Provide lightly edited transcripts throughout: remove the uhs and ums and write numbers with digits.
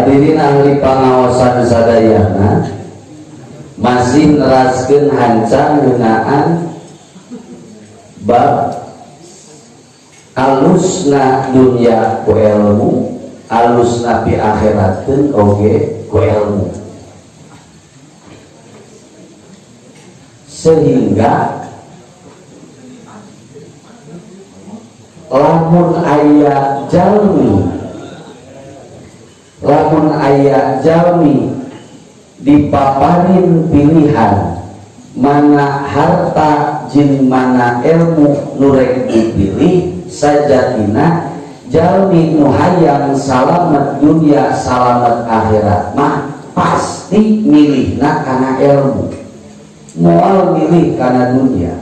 Hadirin ahli pengawasan sadayana masih neraskeun hancang ngeunaan bab alusna dunya ku ilmu, alusna pi akhiratkeun oge ku ilmu, sehingga lamun aya jalmi dipaparin pilihan mana harta jeung mana ilmu nurek dipilih sajatina jalmi nu hayang salamet dunia salamet akhirat mah pasti milihna kana ilmu, moal milih kana dunia.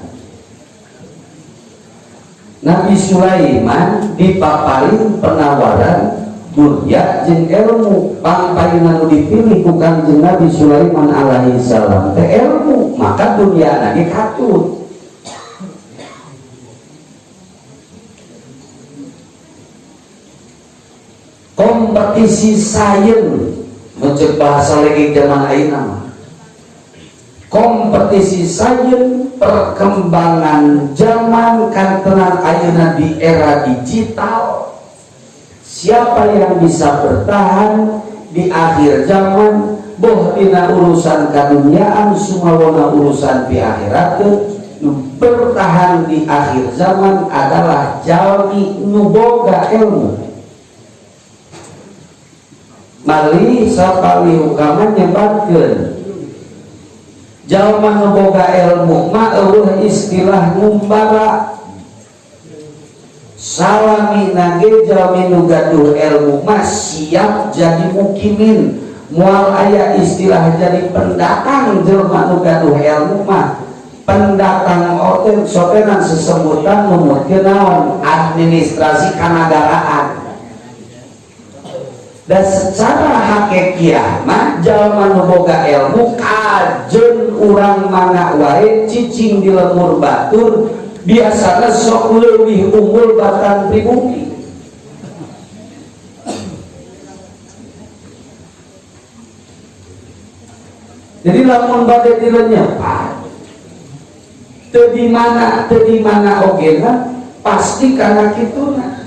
Nabi Sulaiman dipaparin penawaran dunia jeung ilmu, pangpaina nu dipilih bukan jeung Nabi Sulaiman alaihi salam teh ilmu, maka dunia lagi katut. Kompetisi sains mencek bahasa lagi zaman ayeuna mah kompetisi sains, perkembangan zaman kantenan ayeuna di era digital. Siapa yang bisa bertahan di akhir zaman, boh dina urusan kaduniaan sumawana urusan di akhirat, bertahan di akhir zaman adalah jalmi nu boga ilmu. Mali sapali hukaman nyebatkeun jalma nu boga ilmu mah eueuh istilah ngumbara. Salami nage jalmi nu gaduh ilmu mah siap jadi mukimin. Moal aya istilah jadi pendatang jelma nu gaduh ilmu mah pendatang oten sotenan sesebutan numutkeun naon administrasi kanagaraan. Dan secara hakikiah mah jalma nu boga ilmu kajeun urang mana wae cicing di lemur batur biasana sok leuwih unggul batan pribumi. Jadi lamun bade dilenyepan teu di mana ogena pasti kana kituna.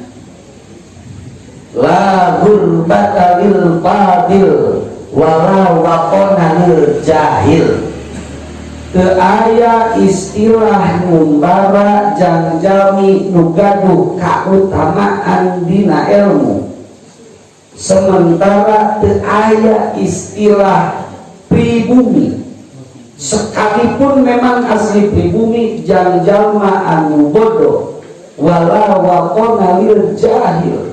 La gurbata lil fadil wala waqona lil jahil. Teu aya istilah ngumbara jang jalmi nu gaduh kautamaan dina ilmu, sementara teu aya istilah pribumi. Sekalipun memang asli pribumi jang jalma anu bodoh wala waqona lil jahil.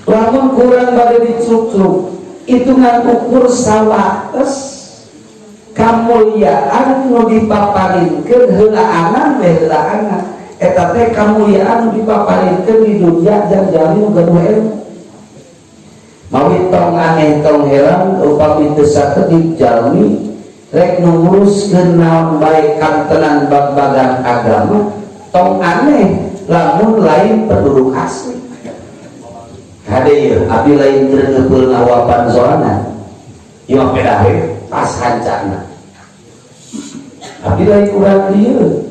Lamun kurang bade dicuk-cuk hitungan ukur sawates kamuliaan nu dipaparinkeun heulaanan heulaanan eta teh kamuliaan nu dipaparinkeun di dunia jeung jalmi nu gaduh ilmu. Mawi tong aneh tong heran upami teu sakedik jalmi rek nu nguruskeun naon bae kantenan bab-bagan agama tong aneh lamun lain penduduk asli. Hadir, abi lain terngepul ngawapan sorangan ieu pedahe pas hancana abi lain kurang dieu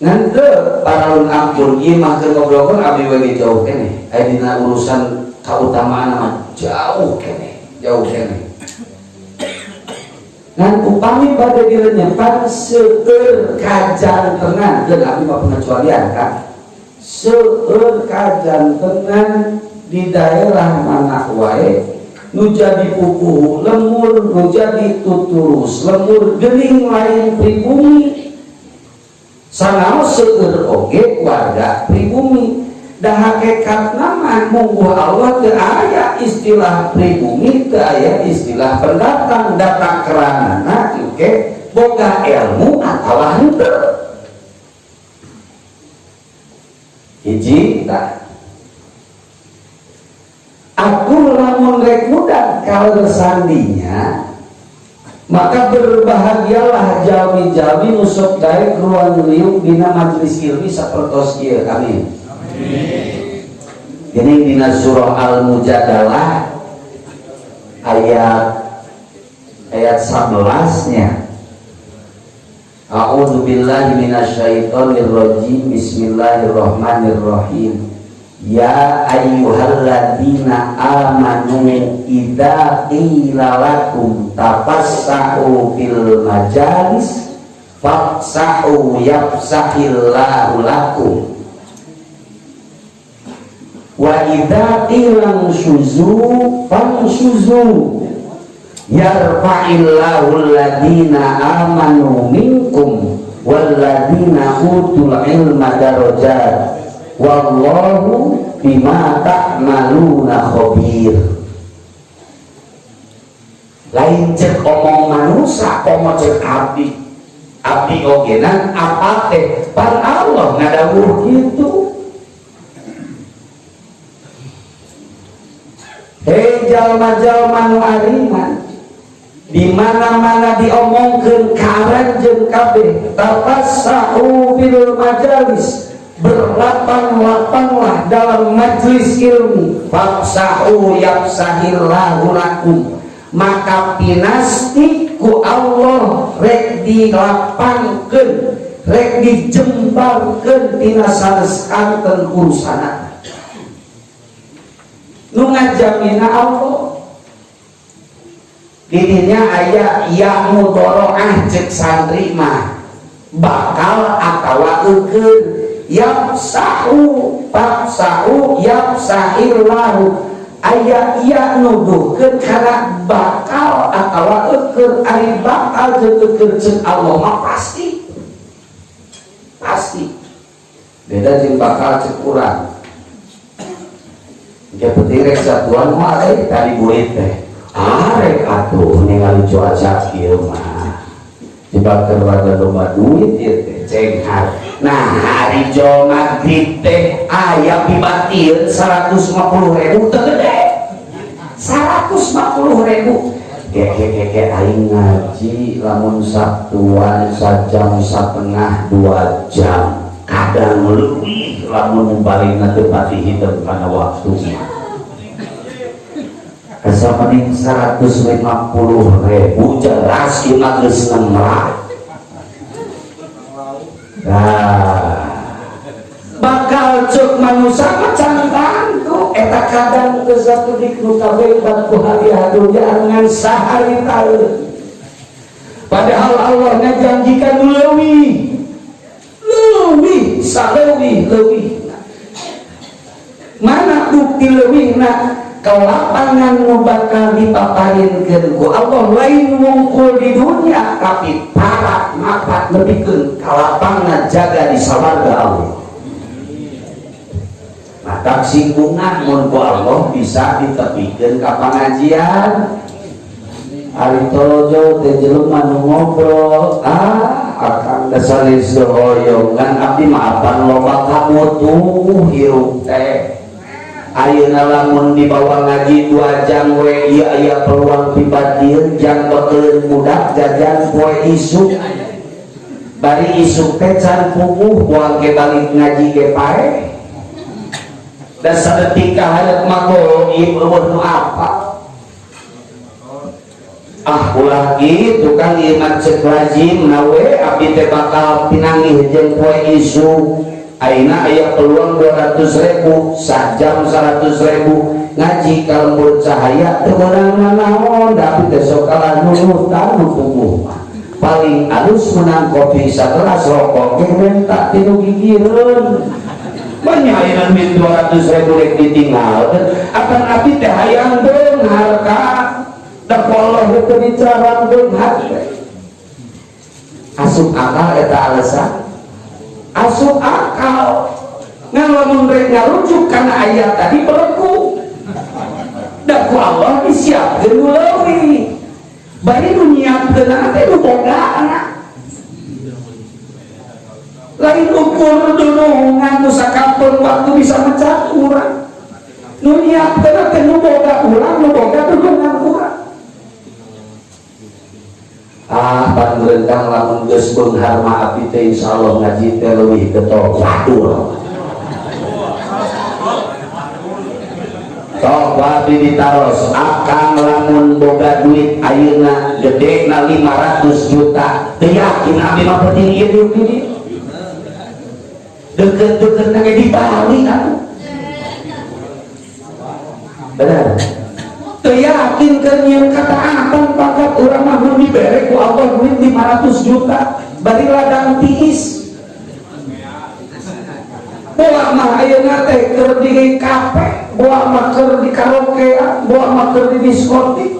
ngan teu paralun ampun ieu mah keur ngobrolkeun abi we jauh keneh aya dina urusan kautamaan mah jauh keneh ngan upami bade direnyepan seueur kajantengan jeung abi mah pengecualian kan seueur kajantengan di daerah mana wae nu jadi pupuh lemur nu jadi tuturus lemur geuning lain pribumi sanaos seueur oge warga pribumi. Da hakikatna mah mungguh Allah teu aya istilah pribumi teu aya istilah pendatang datang keranana engke boga ilmu atawa henteu. Hiji tah aku lamun rek mudah kalau sandinya maka berbahagialah jalmi-jalmi nusuk daek ruang liuk dina majelis ilmi sapertos ieu. Amin. Ini dina surah Al-Mujadalah ayat 11-nya. A'udzu billahi minasyaitonir rajim. Bismillahirrahmanirrahim. Ya ayyuhalladzina amanu idza qila lakum tafassahu fil majalis fafsahu yafsahillahu lakum wa idza qila syuzu fansyuzu yarfa'illahu alladhina amanu minkum walladhina utul ilma darajat wallahu bima ta'maluna khabir. Lain cek omong manusia, komo cek abdi ogenan apa teh pan Allah ngadawuh gitu. Hei jalma-jalma nu ariman, di mana-mana diomongkeun karan jeung kabeh tafassahu fil majalis, berlapang-lapanglah dalam majlis ilmu, fafsahu yafsahillahu lakum, maka pinasti ku Allah rek dilapangkeun, rek dijembarkeun tina saneskanten urusanna. Nu ngajamina Allah didinya aya ya mudharaah cek santri mah bakal atawa eukeun yafsahu fafsahu yafsahillahu aya iya nuduhkeun kana bakal atawa eukeun ari bakal jeung eukeun cek Allah mah pasti beda jeung bakal cek urang. Ya penting rek satuan mah tadi buit teh. Rek atuh ningali cuaca kieu mah. Dibakar pada lomba duit ieu teh cenghar. Nah, hari jol maghrib teh aya pibatieun 150.000 teu gede. 150.000. Keke aing ngaji lamun Sabtuan sajam satengah 2 jam. Kadang leuwih lamun balina teu pati hideung kana waktunya. Kasapaning 150.000 jelas ieu mah geus nemrah. Bakal cek manusia mah cantan tuh eta kadang geus satu diknu kabeh ku hadiah dengan sahari taun. Padahal Allah ngajanjikan leuwih leuwih mana bukti leuwihna kelapangan nu bakal dipaparinkeun ku Allah lain wungkul di dunia tapi parat mapat lebihkeun kalapangan jaga di sawarga Allah. Maka singgungan mun ku Allah bisa ditepikeun ka pangajian. Ari tolojo teh jelema nu ngobrol akan dasari sehoyongan abdi maafan loba kamutuh hirup teh. Ayeuna lamun dibawa ngaji 2 jam we ieu aya peluang pibadieun jang beukeun budak jajan poe isuk. Bari isuk teh can puguh moal ge balik ngaji ge pae. Da sadetik hareuk mago ieu nu apa? Ulah gitu kan iman cek lazim nawe abdi teh bakal pinanggih jeung poe isu. Ayeuna aya peluang 200.000 sajam 100.000 ngaji kalembur cahaya teu meunang naon da abdi teh sok kalah nunutan nu puguh paling alus menang kopi sagelas rokok ge menta tilu gigireun. Banyak ayeuna duit 200.000 rek ditinggalkeun akan abdi teh hayang deung harta da Allah itu bicara hati. Asup akal eta alasan asup akal ngalamun rek ngarujuk karena ayat tadi berlaku da ku Allah disiapkeun leuwih bari nu nyiapkeun teh nu bogaana lain ukur dunungan nu sakampeun waktu bisa mencat urang nu nyiapkeun teh nu boga urang nu boga dunungan urang. Panrentang lamun geus beunghar mah abdi teh insyaallah ngaji teh leuwih getol waduh. sok wabi ditaros akang lamun boga duit ayeuna gede na 500 juta teu yakin abdi mah penting ieu duit ini deket-deket nage di Bali atuh benar teu yakin keur nyieun kataatan pangkat urang mah mun dibere ku Allah duit 500 juta bari ladang tiis boa mah ayeuna teh keur di kafe, boa mah keur di karaoke, boa mah keur di diskotik.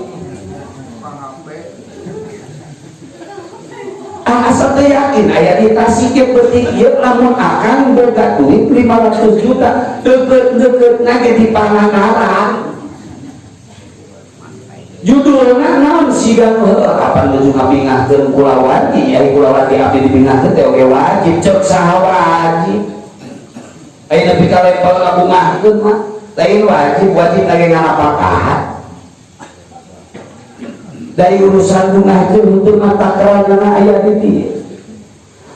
Asa teh yakin aya di Tasik ge beuting ieu lamun akan boga duit 500 juta deukeut-deukeutna ge di Pangandaran. Judulna naon sidang kapan nuju ngabingahkeun Kulawati, ari Kulawati abdi dibingahkeun teh oge wajib cek saha wajib. Ayeuna nepi ka level ngabungahkeun mah lain wajib lagi ngarapakahan dari urusan bungahkeun untuk mata keranana aya di dieu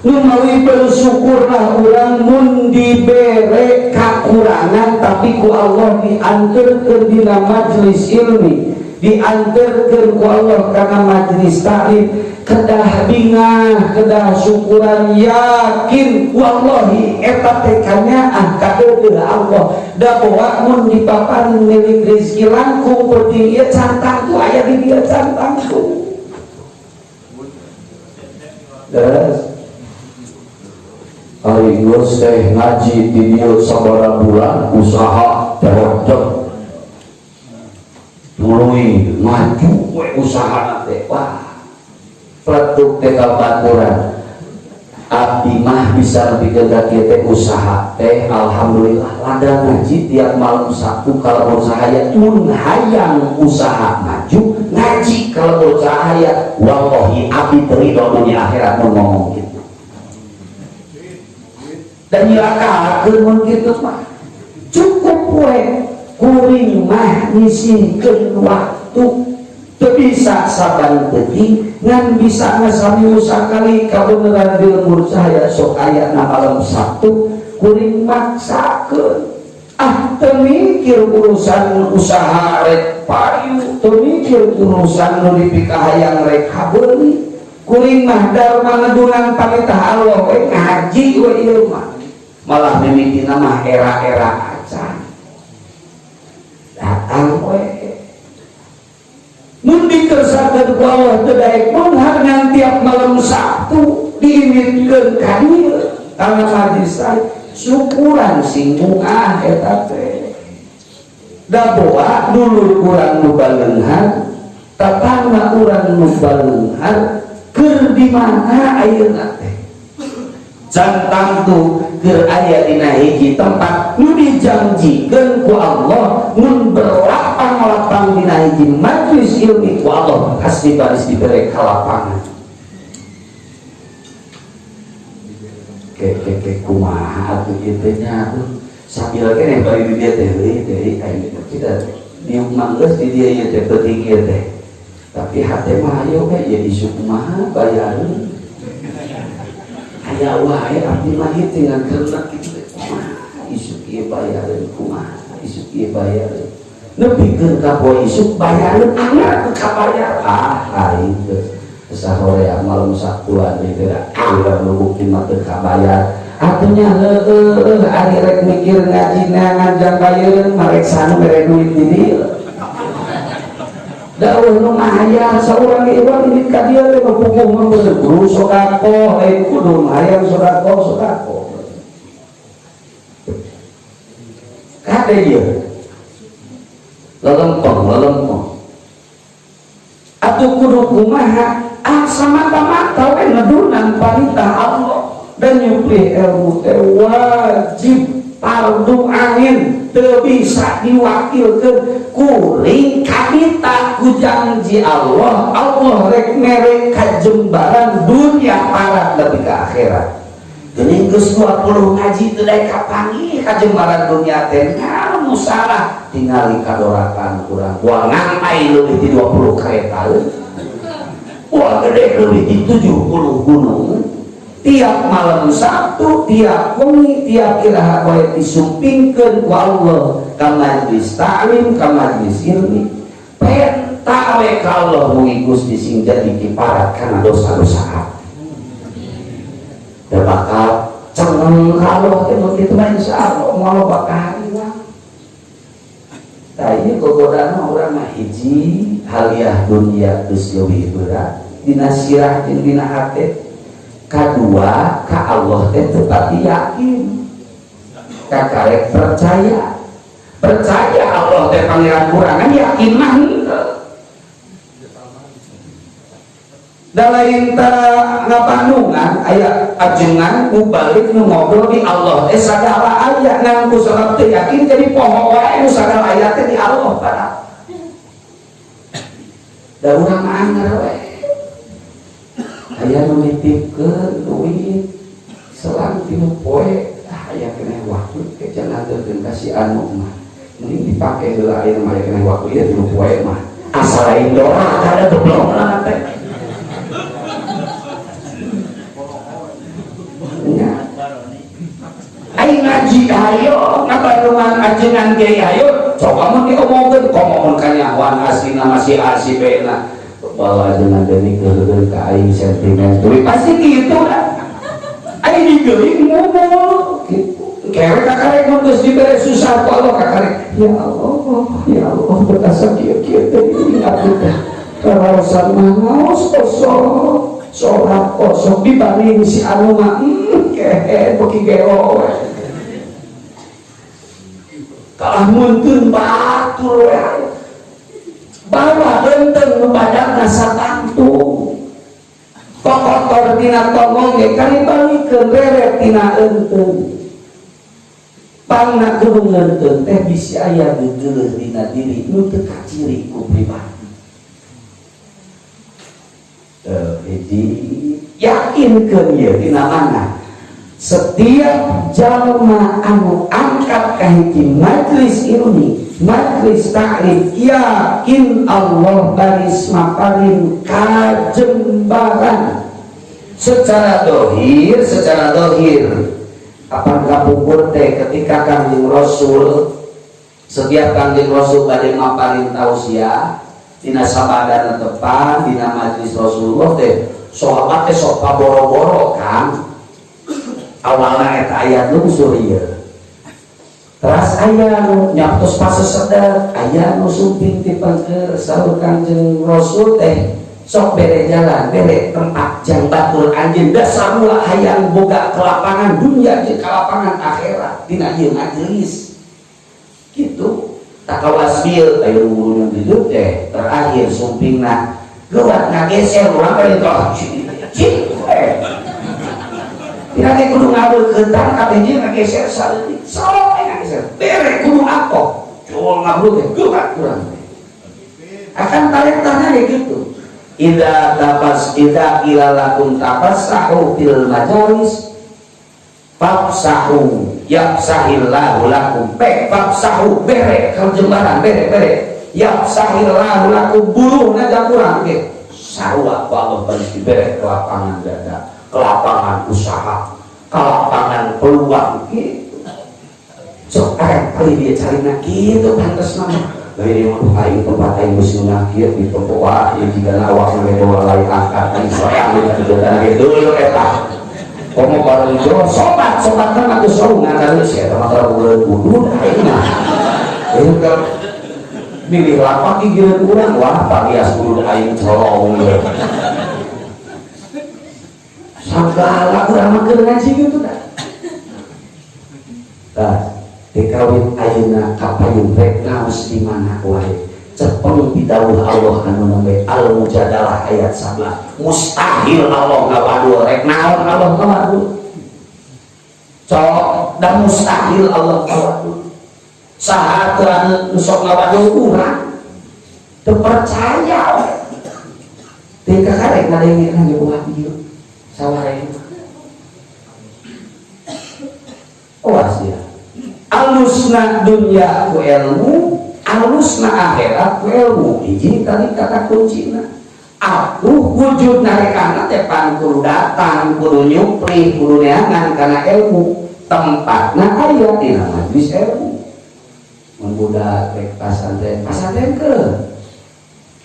nu mawi bersyukurlah urang mun dibere kakurangan tapi ku Allah dianterkeun dina majelis ilmi dianterkeun ku Allah kana majelis taklim kedah bingah kedah syukuran yakin wallahi eta teh kanyaah kadeudeuh Allah da boa mun dipapan milik rezeki langkung penting ieu cantangku aya di dieu cantangku terus ari geus teh ngaji di dieu sabaraha bulan usaha terodok tuluy maju we usahana teh wah peletuk teh kalbaturan abdi mah bisa lebih gagah teh usaha teh alhamdulillah lada ngaji tiap malam Sabtu kalau bersahaya mun hayang usaha maju ngaji kalau bersahaya wallahi abdi terido dunia akhirat mun ngomong gitu dan nyilakakeun mun kitu mah cukup we kuring mah nyisihkeun waktu teu bisa saban teuing ngan bisa ngasami usakali kabeneran di lembur cahaya sok aya na malam Sabtu kuring maksakeun teu mikir urusan usaha rek payu teu mikir urusan nu dipikahayang rek habeuli kuring mah darma ngedungan panitah Allah we ngaji we ieu mah malah mimitina mah era-era acan datang we mun dikersakeun ku Allah teu daek beunghar ngan tiap malam Sabtu diimikeun ka dieu kana majelis syukuran sing mungah eta teh da boa dulur urang nu baleunghar tatangga urang nu baleunghar keur di mana ayeuna teh cantang tu keur aya dina hiji tempat nu dijanjikeun ku Allah mun berlapang-lapang dina hiji majelis ilmi ku Allah pasti baris dibere kalapangan ke kumaha atuh ieu teh nya sambil keneh bari di dieu teh deui kita di umang geus di dieu ieu teh penting ieu teh tapi hate mah ayo we ieu isu kumaha bayareun aya wae abdi mah ieu tinggal geuna kitu kumaha isu ieu bayareun kumaha isu ieu bayareun nepikeun ka poe isu bayareun anyar teu kabayar aing teh sahore malam Sabtuan ieu teh ulah nubukin mah teu kabayar atunya heueuh ari rek mikir ngajina nganjang bayeun marek sanu mere duit di dieu dawuh nu mahayang saurang ieu duit ka dieu teh puguh mah bener guru sodako lain kudu mahayang sodako kade ieu lelempeng atuh kudu kumaha semata-mata we ngedunan panitah Allah dan nyuplih ilmu teh wajib fardu ain teu bisa diwakilkeun kuring kamita ku janji Allah rek mere kajembaran dunia parat lebih ke akhirat geuning geus 20 ngaji teu daek kapanggih kajembaran dunia teh ngamu salah tingali kadorakan kurang wah ngantai leuwih di 20 kereta wah gede lebih di 70 gunung tiap malam Sabtu, tiap wengi, tiap iraha bae disumpingkeun ku Allah ka majlis ta'lim, ka majlis ilmi. Penta we ka Allah mugi Gusti sing jadi kiparat kana dosa-dosa hati. Da bakal ceneng ka Allah teh begitu mah insyaallah moal bakal hilang. Tah ieu gogodana urang mah hiji haliah dunia geus leuwih berat dina sirah jeung dina hate. Kedua, ka Allah teh tetap yakin, kakarek percaya Allah teh pangeran kurangan yakin mah henteu. Da lain tara ngapandungan aya ajengan mubalik nu ngobrol di Allah teh sagala aya ngangku sabab teu yakin jadi poho wae nu sagala aya teh di Allah pada. Da urang anger wae. Aya nu nitipkeun duit selang 3 poe, aya keneh waktu teh jangan ngadeurkeun ka si anu mah. Mending dipake heula aya mah keneh waktu ieu 3 poe mah. Asal lain doa kada goblokna teh. Nya. Ai ngaji ayo, ngapandungan ajengan kiai ayo, coba mah diomongkeun komo ka nyawan aslina masih asibena. Bahwa dengan demi keluarga ke aing sentimen tuli pasti gitu lah. Aing digeuing ngomong gitu. Kerek kakarek mun geus dibere susah ku Allah kakarek. Ya Allah berasa kieu-kieu teh ingat teh. Karaosan mah ngaos kosong. Sorak kosong dibanding si anu mah kehe beuki geo. Kalah munteun batur we. Bawa genteng badan rasa tantung kokotor tina tongong ge kali balikeun reret tina euteun pangna kudu ngeuteun teh bisi aya geuleuh dina diri nu teu kaciri ku pribadi. Hiji yakinkeun ieu dina mana setiap jalma anu angkat ka hiji majlis ilmi majlis ta'lim yakin Allah baris maparin kajembaran secara dohir kapan kapupur teh ketika Kanjeng Rasul setiap Kanjeng Rasul bade maparin tausiah dina sabadana tepan dina majlis Rasulullah teh sahabat teh sok paboro-boro kan awalna eta aya lungsur ieu. Teras aya nu nyaptos pasesedak, aya nu sumping ti pangkeur saur Kanjeng Rasul teh sok bere jalan, bere tempat jang batur anjeun da samula hayang boga kelapangan dunia jeung kelapangan akhirat dina ieu majelis. Kitu takawas bieu aya guru di dieu teh terakhir sumpingna geurat ngageser urang bari toh cik tidak ada kudu ngabul kentar katanya ngageser salih sok ngageser bere kudu apa jual ngabul teh gerak kurang akan tarik-tarik gitu ida ilalakum tafassahu fil majalis fafsahu yafsahillahu lakum fafsahu bere terjemahan bere yafsahillahu lakum buruh naja kurang ge sarua Allah bari dibere kelapangan dada kelapangan usaha, kelapangan peluang gitu. So, kali dia cari nak gitu pantas nama. Dari dia mau aing tempat aing musim ngakir di tempat yang jika awak sampai bawa lain angkat aing soal dengan kejutan gitu dulu eta. Komo baru itu sobat kan aku sorungan dari saya termasuk bulan budu aing mah. Itu kan milih lapak gigireun urang wah pagias budu aing corong. Sagala urang mah keur ngaji gitu dah. Tah, dikawin ayeuna ka payung rek naos di mana wae. Cepeng pidawuh Allah anu nembe Al-Mujadalah ayat 11. Mustahil Allah ngawadul rek naon Allah ngawadul. Cok da mustahil Allah ngawadul. Saha teu anu sok ngawadul urang. Teu percaya we. Teu kakarek ngadengena ge buah ieu. Sawarein awas ya alusna dunia ku ilmu alusna akhirat ku ilmu hiji tadi kata kuncina wujud narekana teh pan kudu datang, kudu nyupri, kudu neangan karena ilmu. Tempatna aya dina majelis ilmu. Mun budak rek pasantren ke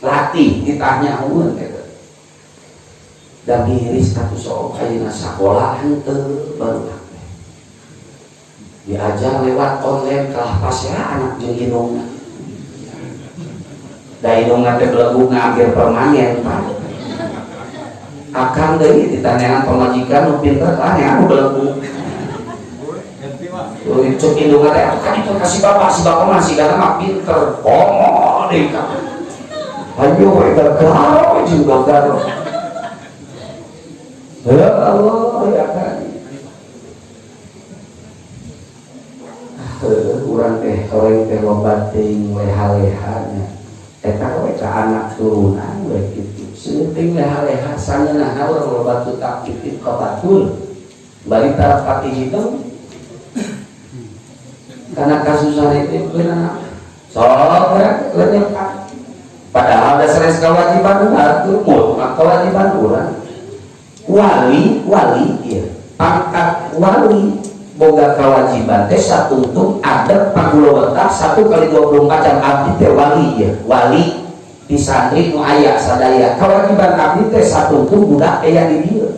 latih ditanya ulun eta. Da miris atuh sok ayeuna sakola henteu baru diajar lewat online kalah pasea anak jeung hidungna. Da hidungna teh belegu ngagir permanen Pak. Akang deui ditanyakan pamajikan nu pinter tah nya anu belegu. Cuk hidungna teh kan itu kasih bapak si bapak masih karena mah pinter. Oh deui ka. Ayo we garo jeung garo. Ya Allah ya kan. Urang teh orang teh loba teuing leha-lehana. Eta we ka anak turunan we kitu. Seuting leha-leha sangeunana urang loba tutak titip ka batul. Bari tarap pati hitung. Karena kasusan itu benar. Sok lenyap. Padahal dasar kewajiban atur mul kewajiban urang. Wali ya. Pangkat wali boga kewajiban teh satungtung ada 40 wetak 1 kali 24 jam abdi teh wali ya. Wali di santri nu aya sadaya kewajiban abdi teh satungtung budak aya di dieu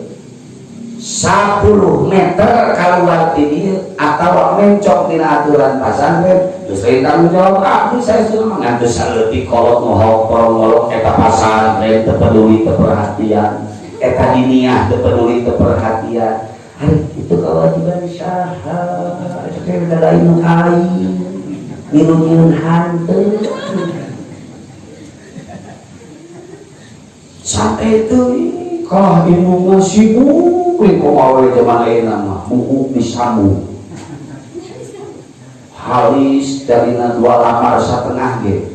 10 meter keluar di dieu atawa mencok dina aturan pasantren geus lain tanggung jawab abdi saya sudah ngantos saleutik kolot mohok porong-molok eta pasantren teu peduli teu perhatian eta diniah teu peduli teu perhatian. Hari itu kewajiban syaha itu kayak lain nu aing minum hanteu sampai itu kah ilmu masih buku komawe zaman ayeuna mah buku disamu halis dari 2 lamar satengah ge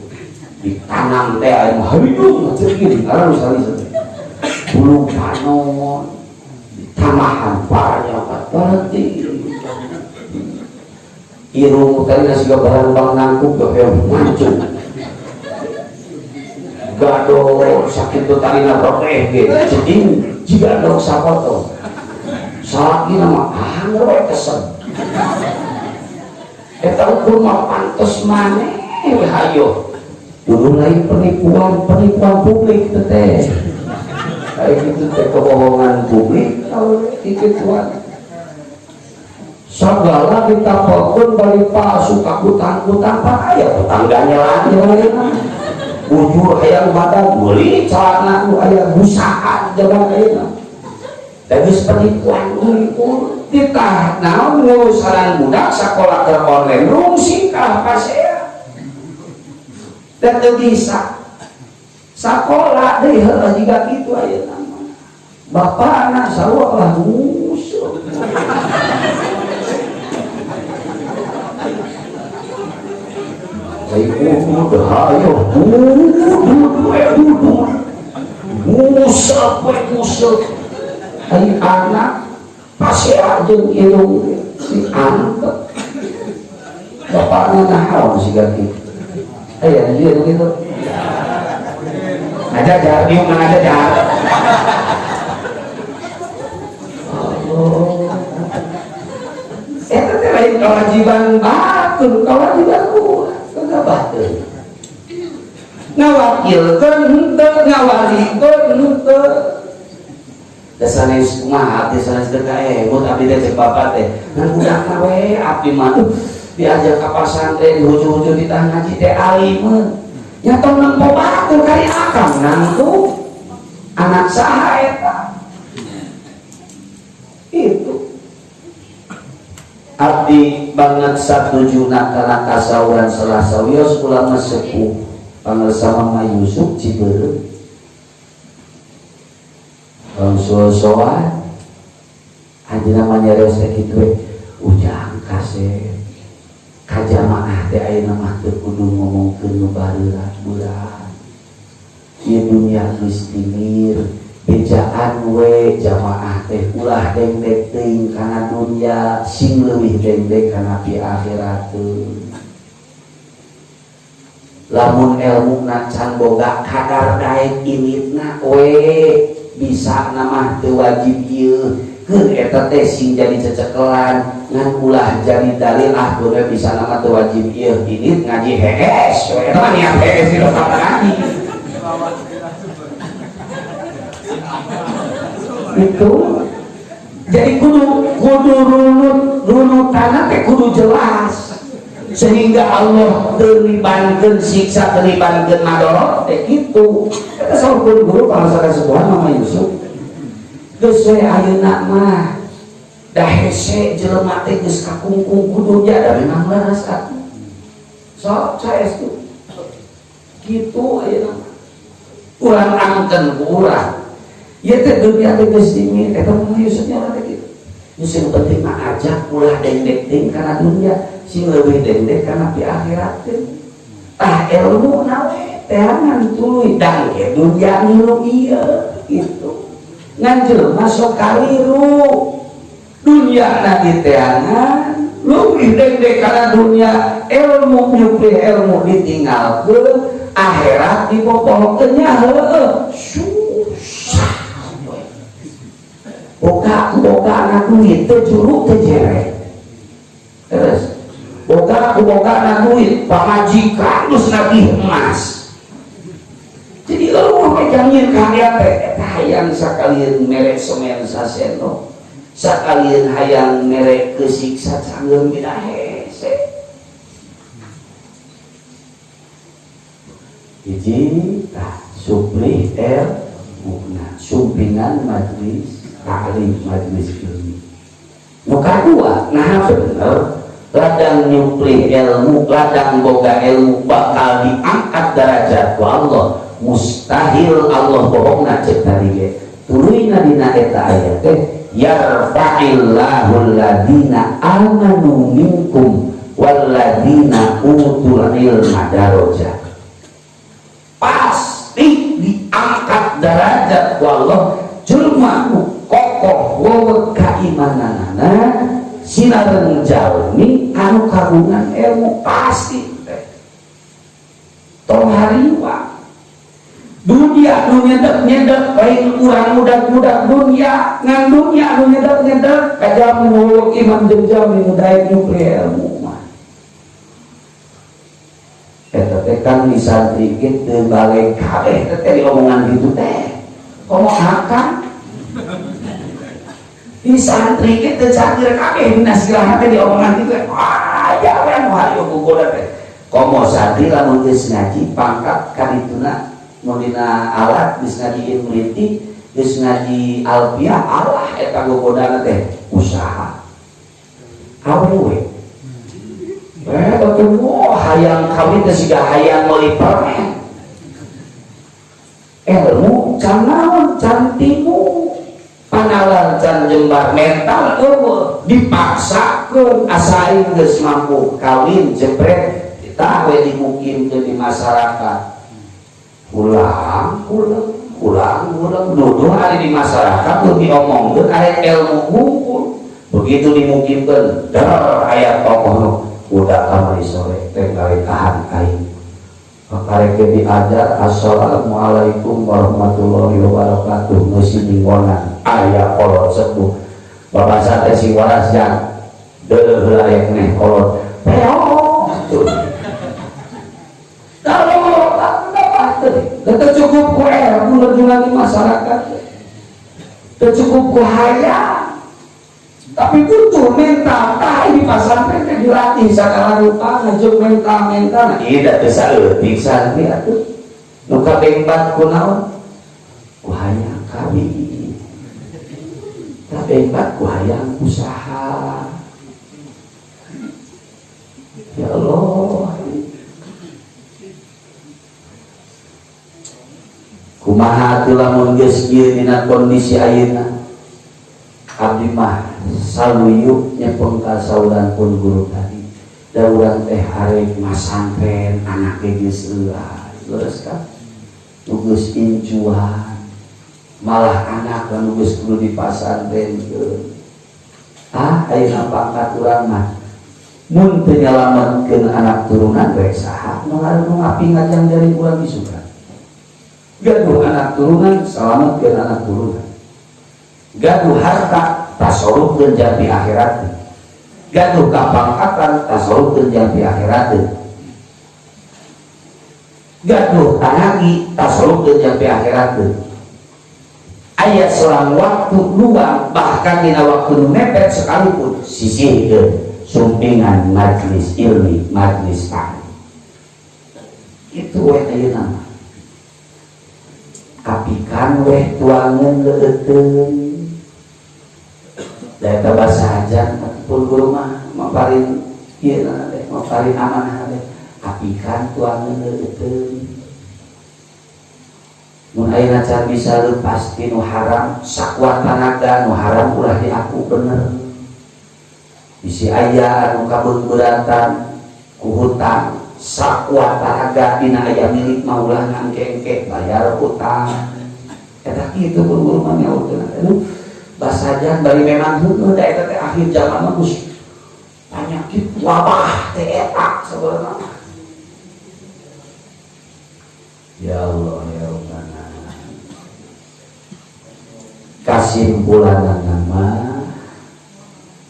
ditanam teh aya mah hayu teu gini karena misalnya bulu panon tamahan banyak berarti irung tadi nasi gabaran bang nangkuk yang mancung gado sakit tuh tadi nabrokeh jadi jika dong sapoto saat ini nama anggrek kesem kita ukur mah pantos maneh hayo dulu lain penipuan publik teh kayak gitu teh kebohongan publik kalau ikut segala kita pokon dari palsu kakutang-kutang pak aya tetangganya lagi bujur hayang badan beli celana nu aya busaan zaman ayeuna tapi penipuan ukur ditah naon ngeusaran budak sakola ke online rungsing ka pasea dan teu bisa sakola deh jika gitu aja nama bapak anak sarua lah musuh udah ayo musuh hari anak pasti aja ilmu si anak bapaknya nahaw sih gitu ayo dia gitu ada jar, dia mana ada jar. Itu lain kewajiban batul, kewajiban kuat, kagak batul. Ngawakilkan henteu, ngawalikeun henteu. Sanes kumaha teh sanes teh kae, mun abdi teh cek bapak teh. Ngan budakna we abdi mah diajak ka pasantren ujug-ujug di tengah ngaji teh alim. Ya tong nempo batur kali akang nangtu anak saha eta itu abdi banget satujuna kana kasauran Selasa wios ulama sepuh pangersama Mama Yusuf Ciberem soal-soal aja namanya resek itu ujang kasih kajamaah teh ayeuna mah teu kudu ngomongkeun nu bareula bulan ieu dunya geus timir bejaan we jamaah teh ulah dengdek teuing kana dunya sing leuwih dengdek kana pi akhirat lamun ilmu na can boga kadar daek initna we bisa nama teu wajib ieu keun eta teh sing jadi cecekelan ngan ulah jadi dalil bener bisa nama teu wajib ieu init ngaji hees we eta mah niat hees di dokter ngaji itu jadi kudu runutanna teh kudu jelas sehingga Allah terlibatkan siksa terlibatkan madorot gitu kita selalu guru palasara sebuah nama Yusuf geus we ayeuna mah dah hese jelema teh geus kakungkung kudu nya da memang leres atuh sok saestu kitu ayeuna urang angkeun ku urang ieu teh dunia teh geus dingin eta mah Yusuf nya teh kitu Yusuf penting mah ajak ulah dendek ting kana dunia sing leuwih dendek kana di akhirat teh tah ilmu nawe teangan tuluy dangke dunia ngilu ieu gitu ngan jelema sok kaliru dunia na diteangan leuwih dendek kana dunia ilmu nyupri ilmu ditinggalkeun akhirat dibobohkeun nya heueuh susah boga anak duit teh juru teh jere terus boga anak duit pamajikan terus nagih emas jadi lo mau megangin karya teh eta hayang sakalian merek semen saseno sakalian hayang merek kesiksa canggeum dina hese hiji tah suplih mukna sumpingan majlis taklim majlis ilmu nu kadua nah bener ladang nyuplih ilmu ladang boga ilmu bakal diangkat derajat ku Allah mustahil Allah bohongna cek tadi ge tuluyna dina eta aya teh yarfa'illahu alladina amanu minkum walladina utul ilma darajat pasti diangkat derajat ku Allah jelema kokoh wewe keimananana sinareung jalmi anu kagungan ilmu pasti tong hariwa dunia nu nyedek lain urang budak-budak dunia ngan dunia nu nyedek kajamu muluk iman jenjam nu daek nyupri ilmu mah eta teh kan disantrikeun teu balik kabeh teh omongan gitu teh ngomong akan di santri kita cakir kabeh dina silahat teh diomongan kitu aya we anu hayu gugoda teh komo santri lamun geus ngaji pangkat kadituna nu dina alat geus ngaji muliti geus ngaji alfiah Allah eta gugodana teh usaha awewe betul hayang kawin teh siga hayang meuli permen ilmu can naon can timu panalan can jembar mental dipaksakeun asa aing geus mampu kawin jepret kita we dimukimkeun di masyarakat ulang duduh ari di masyarakat teu diomongkeun aya ilmu hukum begitu dimukimkeun dar aya tokoh nu budak kamari sore teh kali tahan aing pakareke diajar assalamualaikum warahmatullahi wabarakatuh musim minggonan aya kolot sepuh bapak sate si waras jang deuleuh layak neh kolot peong kalau tak cukup ku ilmu di masyarakat tak cukup ku hayang tapi butuh mental tah di pasantren teh dilatih sakala rupa ngajeng mental ieu da teu saeutik santri atuh nu kabengbat ku naon ku hayang kawin kabengbat ku hayang usaha ya Allah kumaha teu lamun geus ieu dina kondisi ayeuna abdi mah saluyuk nyepeng ka saudan pun guru tadi da urang teh arek masantren anak geus leres kan nu geus incuan malah anak anu geus kudu dipasantrenkeun ayeuna pangkat urang mah mun teu nyalametkeun anak turunan bae saha nu ngapi ngajang dari urang disugan. Gaduh anak turunan salametkeun anak turunan. Gaduh harta tasorupkeun jampi akhirat. Gaduh kapangkatan tasorupkeun jampi akhirat. Gaduh tanagi tasorupkeun jampi akhirat. Aya selang waktu luang bahkan dina waktu nu mepet sekalipun sisihkeun sumpingan majlis ilmi, majlis taklim. Itu weh ayeuna. Apikan weh tuangan leuteun. Da eta basa hajan pun guru mah maparin ieu na teh, maparin amanah teh. Apikan tuangan leuteun. Mun ayeuna can bisa leupas ti nu haram, sakuat tanaga nu haram ulah diaku bener. Bisi aya anu kabeungbeuratan ku hutang, sakuat tanaga dina aya milik mah ulah ngangkengke bayar hutang. Eta kitu pun guru mah nyaurkeun. Aduh, basajan bari memang heueuh da eta teh akhir zaman mah geus panyakit wabah teh eta sabenerna. Ya Allah ya Rabbana. Kasimpulan nama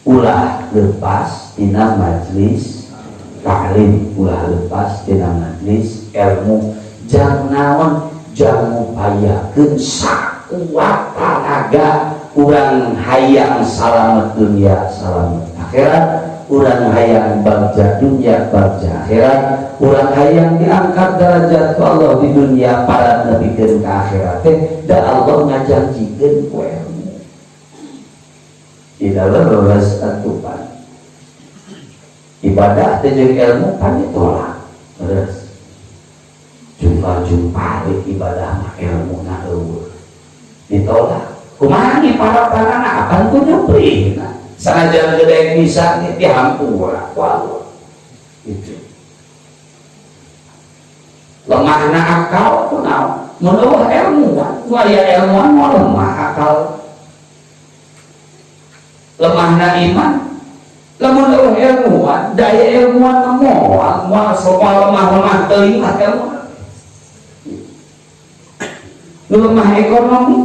ulah lepas tina majlis taklim, ulah lepas tina majlis ilmu, jang naon jang ngupayakeun sakuat tanaga urang hayang salamet dunia salamet akhirat, urang hayang bagja dunia bagja akhirat, urang hayang diangkat derajat Allah di dunia para nepikeun ka akhirat teh da Allah ngajanjikeun ku ilmu. Tidak leres atupan ibadah teh jeung ilmu pan ditolak leres. Jumpa ibadah mah ilmu na eueuh ditolak. Kumaha nih para panana akan ku nyuprihna sanajan gede bisa nih dihampura ku Allah. Itu lemahna akal kunaon mun eueuh ilmuwan nu aya ilmuwan moal lemah akal, lemahna iman lamun eueuh ilmuwan daya ilmuwan moal soal lemah teuing mah ilmuwan. Nu lemah ekonomi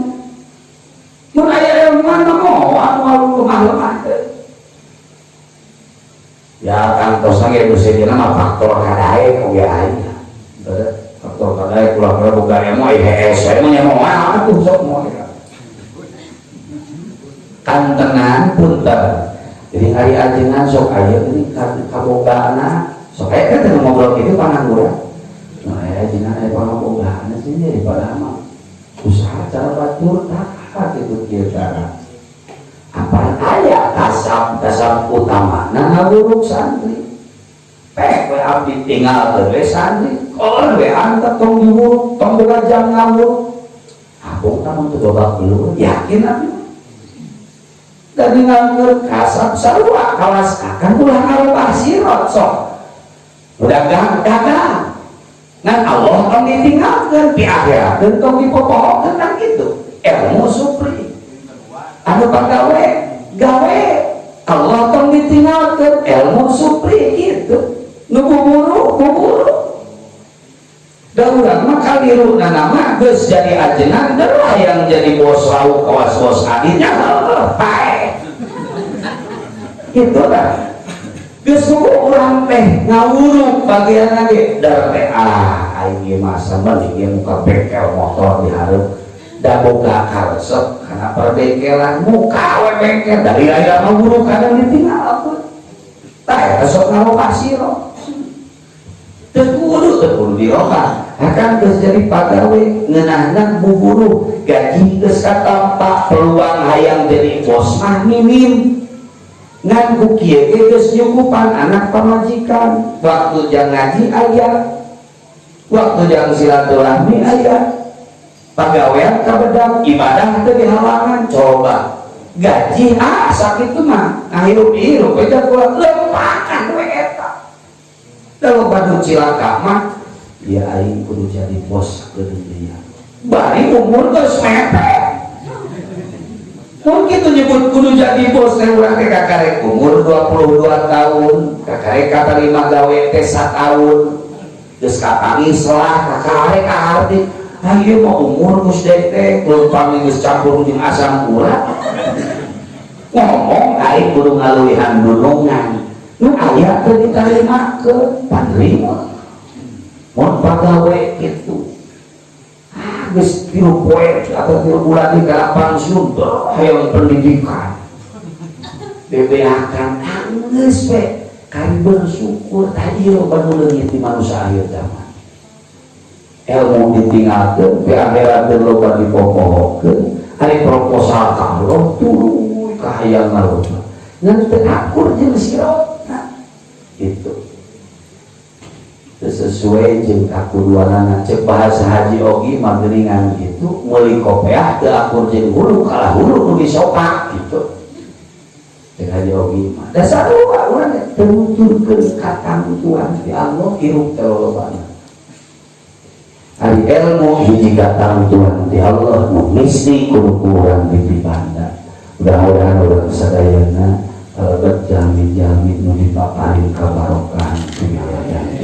mun aya ilmuwan moal lemah teuing. Ya kantos ge dosenna mah faktor kadae oge aya. Faktor kadae kula-kula boga ilmu IHS mah nya moal atuh sok moal. Kan tenang punten. Jadi hari ajengan sok aya ini kabogana sok aya teh ngobrol kitu pangangguran. Nah aya ajengan aya pangabogana sih daripada mah usaha cara batur tak kitu kieu cara. Apa aya kasab utama ngawuruk santri. Pek we abdi tinggal teu we santri. Kolon we antep tong diwuruk, tong boga jam ngawuruk. Abong tamun teu boga keluar yakin abdi. Dan tinggal kasab sarua kawas akan ulah ngarubah sirot sok udah gagal ngan Allah tong ditinggalkeun di akhirat dan tong dipopohokeun kan gitu ilmu supri anu pagawe gawe Allah tong ditinggalkeun ilmu supri gitu nu buburu da urang mah kaliruna nama geus jadi ajengan da yang jadi bos lauk kawas bos adinya pae gitu lah geus urang teh ngawuruk bagian lagi dar teh aing masa mending ieu muka bengkel motor di hareup da boga karesep kana perbengkelan muka we bengkel dari aya ngawuruk kadang ditinggal tah eta sok ngalopah siro teu kudu dirobah akan geus jadi pagawe ngeunahna buburu gaji geus katampa peluang hayang jadi bos mah minim ngan ku kieu ge geus nyukupan anak pamajikan waktu jang ngaji aya waktu jang silaturahmi aya pagawean kabedak ibadah teu dihalangan coba gaji sakitu mah ngahirup-hirup beda kula lempakan we eta kalau badu cilaka mah ya aing kudu jadi bos ke dunia bari umur geus mepet mungkin itu nyebut kudu jadi bos teh urang teh kakarek umur 22 tahun kakarek katarima gawe teh 1 tahun geus kapangis lah kakarek kaarti ieu mah umur geus detek leumpang geus campur jeung asam urat ngomong aing kudu ngaluihan dunungan nu aya teu ditarimakeun panerima mun pagawe kitu geus 3 poe atau 3 bulan di kalapan suntur hayang pendidikan bebeakan geus we kan bersyukur tadi loba nu leungit di manusia akhir zaman ilmu ditinggalkeun pe akhirat teh loba dipopohokeun ari proposal ka Allah tuluy ka hayang nalona ngan teu akur jeung sirotna itu sesuai jeung kakuduanana cek bahasa haji ogi mah geuningan gitu meuli kopeah teu akur jeung hulu kalah hulu nu disopak gitu cek haji ogi mah da sarua urang teh nuturkeun katangtuan ti Allah hirup teh lolobana ari ilmu hiji katangtuan ti Allah nu mesti kudu urang ditibanda mudah-mudahan urang sadayana kalebet jamin-jamin nu dipaparin kabarokahan ti wilayah